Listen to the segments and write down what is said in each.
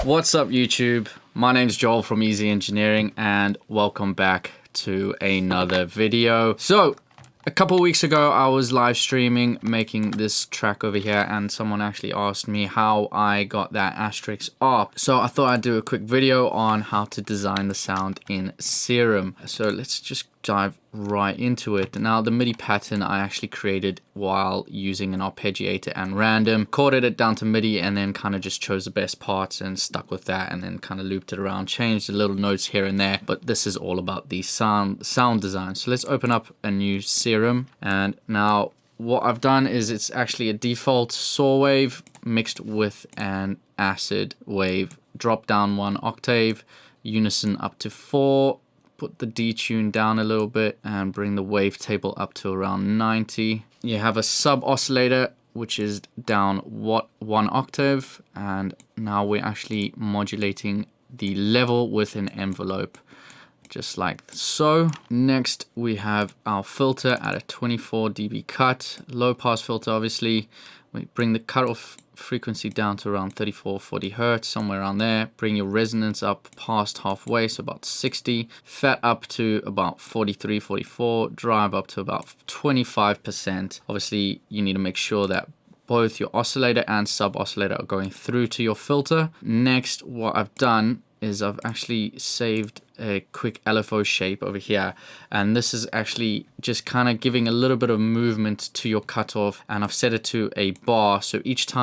What's up YouTube? My name's Joel from Easy Engineering and welcome back to another video. So a couple weeks ago I was live streaming making this track over here and someone actually asked me how I got that Astrix Arp. So I thought I'd do a quick video on how to design the sound in Serum. So let's just dive right into it. Now the MIDI pattern I actually created while using an arpeggiator and random, chorded it down to MIDI and then kind of just chose the best parts and stuck with that and then kind of looped it around, changed the little notes here and there, but this is all about the sound design. So let's open up a new Serum, and now what I've done is it's actually a default saw wave mixed with an acid wave, drop down 1 octave, unison up to 4, put the detune down a little bit and bring the wavetable up to around 90. You have a sub oscillator which is down 1 octave, and now we're actually modulating the level with an envelope just like so. Next we have our filter at a 24 dB cut, low pass filter obviously. We bring the cutoff frequency down to around 34-40 hertz, somewhere around there. Bring your resonance up past halfway, so about 60. Fat up to about 43-44. Drive up to about 25%. Obviously, you need to make sure that both your oscillator and sub oscillator are going through to your filter. Next, what I've done is I've actually saved a quick LFO shape over here, and this is actually just kind of giving a little bit of movement to your cutoff, and I've set it to a bar, so each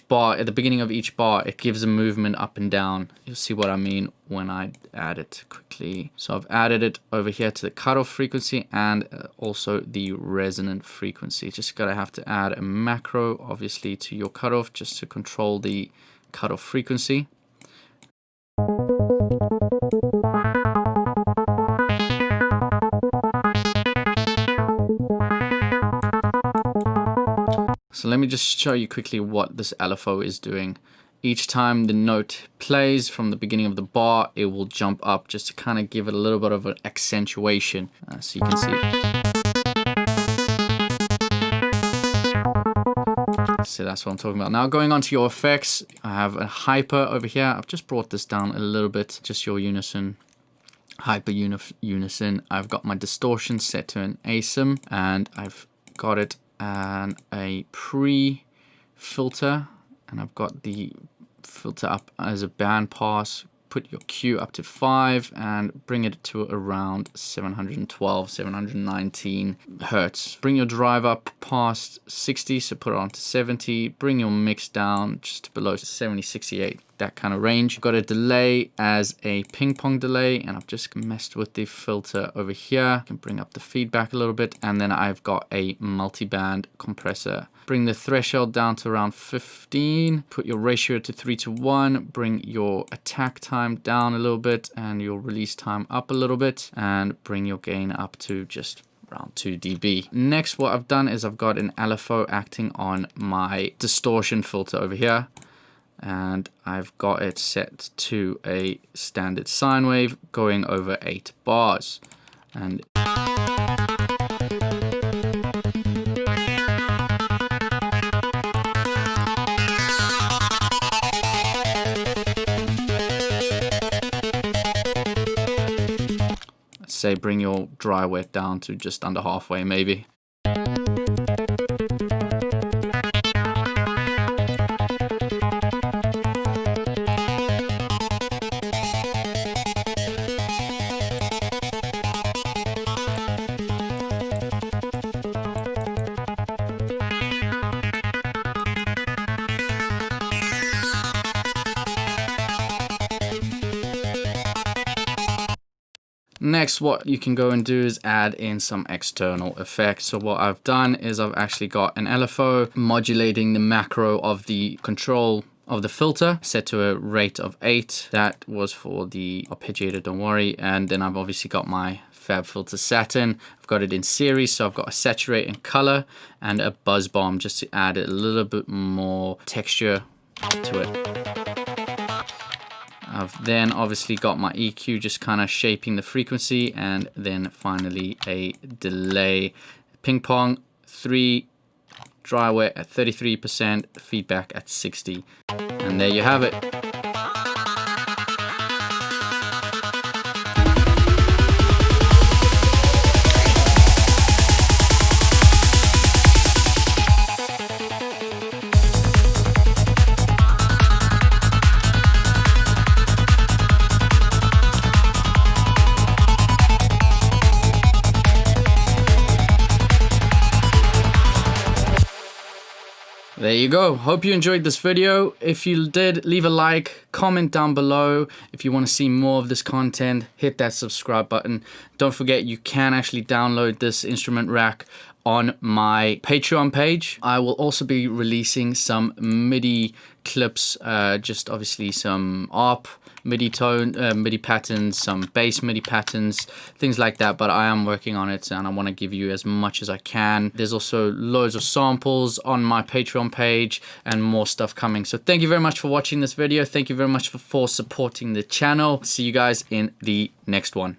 bar, at the beginning of each bar, it gives a movement up and down. You'll see what I mean when I add it quickly. So I've added it over here to the cutoff frequency and also the resonant frequency. Just gotta have to add a macro obviously to your cutoff just to control the cutoff frequency. So let me just show you quickly what this LFO is doing. Each time the note plays from the beginning of the bar, it will jump up just to kind of give it a little bit of an accentuation. So you can see. So that's what I'm talking about. Now going on to your effects, I have a hyper over here. I've just brought this down a little bit, just your unison. Hyper unison. I've got my distortion set to an asim, and I've got it and a pre-filter, and I've got the filter up as a band pass. Put your Q up to 5 and bring it to around 712, 719 hertz. Bring your drive up past 60, so put it on to 70. Bring your mix down just below 70, 68, that kind of range. Got a delay as a ping pong delay, and I've just messed with the filter over here. I can bring up the feedback a little bit, and then I've got a multi-band compressor. Bring the threshold down to around 15. Put your ratio to 3:1. Bring your attack time down a little bit and your release time up a little bit, and bring your gain up to just around 2 dB. Next, what I've done is I've got an LFO acting on my distortion filter over here, and I've got it set to a standard sine wave going over 8 bars. And say bring your dry wet down to just under halfway maybe. Next, what you can go and do is add in some external effects. So what I've done is I've actually got an LFO modulating the macro of the control of the filter set to a rate of 8. That was for the arpeggiator, don't worry. And then I've obviously got my Fab Filter Satin. I've got it in series, so I've got a saturate and color and a buzz bomb just to add a little bit more texture to it. I've then obviously got my EQ just kind of shaping the frequency, and then finally a delay. Ping pong 3, dry wet at 33%, feedback at 60. And there you have it. There you go. Hope you enjoyed this video. If you did, leave a like, comment down below. If you want to see more of this content, hit that subscribe button. Don't forget, you can actually download this instrument rack on my Patreon page. I will also be releasing some MIDI clips, just obviously some ARP MIDI tone, MIDI patterns, some bass MIDI patterns, things like that, but I am working on it and I want to give you as much as I can. There's also loads of samples on my Patreon page and more stuff coming. So thank you very much for watching this video. Thank you very much for supporting the channel. See you guys in the next one.